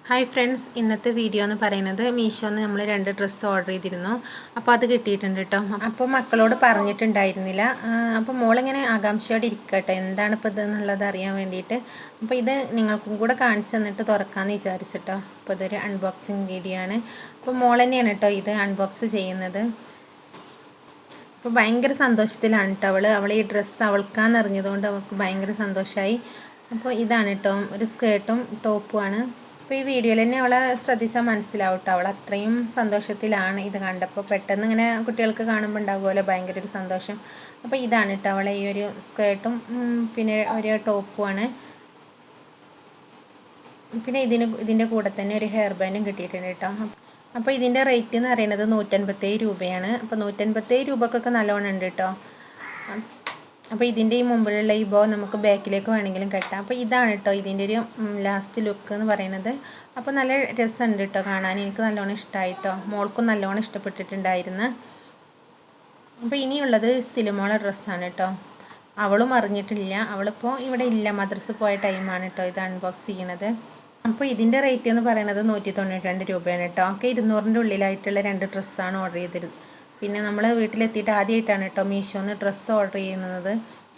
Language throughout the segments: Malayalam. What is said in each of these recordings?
ഹായ് ഫ്രണ്ട്സ്, ഇന്നത്തെ വീഡിയോ എന്ന് പറയുന്നത് മീഷോന്ന് നമ്മൾ 2 ഡ്രസ്സ് ഓർഡർ ചെയ്തിരുന്നു. അപ്പോൾ അത് കിട്ടിയിട്ടുണ്ട് കേട്ടോ. അപ്പോൾ മക്കളോട് പറഞ്ഞിട്ടുണ്ടായിരുന്നില്ല. അപ്പോൾ മോളിങ്ങനെ ആകാംക്ഷയോടെ ഇരിക്കട്ടെ എന്താണ് ഇപ്പോൾ ഇതെന്നുള്ളത് അറിയാൻ വേണ്ടിയിട്ട്. അപ്പോൾ ഇത് നിങ്ങൾക്കും കൂടെ കാണിച്ചു തന്നിട്ട് തുറക്കാമെന്ന് വിചാരിച്ചിട്ടോ. അപ്പോൾ ഇതൊരു അൺബോക്സിങ് വീഡിയോ ആണ്. അപ്പോൾ മോൾ തന്നെയാണ് കേട്ടോ ഇത് അൺബോക്സ് ചെയ്യുന്നത്. അപ്പോൾ ഭയങ്കര സന്തോഷത്തിലാണ് കേട്ടോ അവൾ ഈ ഡ്രസ്സ് അവൾക്കാന്ന് അറിഞ്ഞതുകൊണ്ട് അവൾക്ക് ഭയങ്കര സന്തോഷമായി. അപ്പോൾ ഇതാണ് കേട്ടോ, ഒരു സ്കേർട്ടും ടോപ്പുമാണ്. അപ്പോൾ ഈ വീഡിയോയിൽ തന്നെ അവളെ ശ്രദ്ധിച്ചാൽ മനസ്സിലാവും കേട്ടോ, അവൾ അത്രയും സന്തോഷത്തിലാണ് ഇത് കണ്ടപ്പോൾ. പെട്ടെന്ന് ഇങ്ങനെ കുട്ടികൾക്ക് കാണുമ്പോൾ ഉണ്ടാകുമല്ലോ ഭയങ്കര ഒരു സന്തോഷം. അപ്പോൾ ഇതാണ് കേട്ടോ അവളെ ഈ ഒരു സ്കേർട്ടും പിന്നെ ഒരു ടോപ്പുമാണ്. പിന്നെ ഇതിൻ്റെ കൂടെ തന്നെ ഒരു ഹെയർ ബാൻഡും കിട്ടിയിട്ടുണ്ട് കേട്ടോ. അപ്പോൾ ഇതിൻ്റെ റേറ്റ് എന്ന് പറയുന്നത് 157 രൂപയാണ്. അപ്പോൾ 157 രൂപക്കൊക്കെ നല്ലോണം ഉണ്ട് കേട്ടോ. അപ്പോൾ ഇതിൻ്റെ ഈ മുമ്പിലുള്ള ഈ ബോ നമുക്ക് ബാക്കിലേക്ക് വേണമെങ്കിലും കെട്ടാം. അപ്പോൾ ഇതാണ് കേട്ടോ ഇതിൻ്റെ ഒരു ലാസ്റ്റ് ലുക്ക് എന്ന് പറയുന്നത്. അപ്പോൾ നല്ല രസമുണ്ട് കേട്ടോ കാണാൻ, എനിക്ക് നല്ലോണം ഇഷ്ടമായി കേട്ടോ, മോൾക്കും നല്ലോണം ഇഷ്ടപ്പെട്ടിട്ടുണ്ടായിരുന്നു. അപ്പോൾ ഇനിയുള്ളത് സിലിമോളെ ഡ്രസ്സാണ് കേട്ടോ. അവളും അറിഞ്ഞിട്ടില്ല, അവളിപ്പോൾ ഇവിടെ ഇല്ല, മദ്രസ പോയ ടൈമാണ് കേട്ടോ ഇത് അൺബോക്സ് ചെയ്യണത്. അപ്പോൾ ഇതിൻ്റെ റേറ്റ് എന്ന് പറയുന്നത് 192 രൂപയാണ് കേട്ടോ. ഒക്കെ 200-ൻ്റെ ഉള്ളിലായിട്ടുള്ള 2 ഡ്രസ്സാണ് ഓർഡർ ചെയ്തത്. പിന്നെ നമ്മൾ വീട്ടിലെത്തിയിട്ട് ആദ്യമായിട്ടാണ് കേട്ടോ മീഷോന്ന് ഡ്രസ്സ് ഓർഡർ ചെയ്യുന്നത്.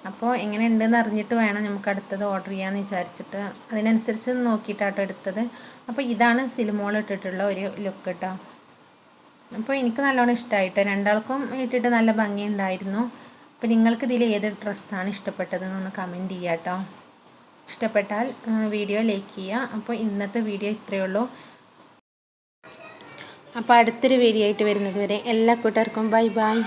അപ്പോൾ എങ്ങനെ ഉണ്ടെന്ന് അറിഞ്ഞിട്ട് വേണം നമുക്ക് അടുത്തത് ഓർഡർ ചെയ്യാമെന്ന് വിചാരിച്ചിട്ട് അതിനനുസരിച്ച് നോക്കിയിട്ടാട്ടോ എടുത്തത്. അപ്പോൾ ഇതാണ് സിലിമോൾ ഇട്ടിട്ടുള്ള ഒരു ലുക്ക് കേട്ടോ. അപ്പോൾ എനിക്ക് നല്ലോണം ഇഷ്ടമായിട്ടോ, രണ്ടാൾക്കും ഇട്ടിട്ട് നല്ല ഭംഗിയുണ്ടായിരുന്നു. അപ്പോൾ നിങ്ങൾക്ക് ഇതിൽ ഏത് ഡ്രസ്സാണ് ഇഷ്ടപ്പെട്ടതെന്നൊന്ന് കമൻറ്റ് ചെയ്യുക കേട്ടോ. ഇഷ്ടപ്പെട്ടാൽ വീഡിയോ ലൈക്ക് ചെയ്യുക. അപ്പോൾ ഇന്നത്തെ വീഡിയോ ഇത്രയേ ഉള്ളൂ. അപ്പോൾ അടുത്തൊരു വീഡിയോ ആയിട്ട് വരുന്നത് വരെ എല്ലാ കൂട്ടുകാർക്കും ബൈ ബൈ.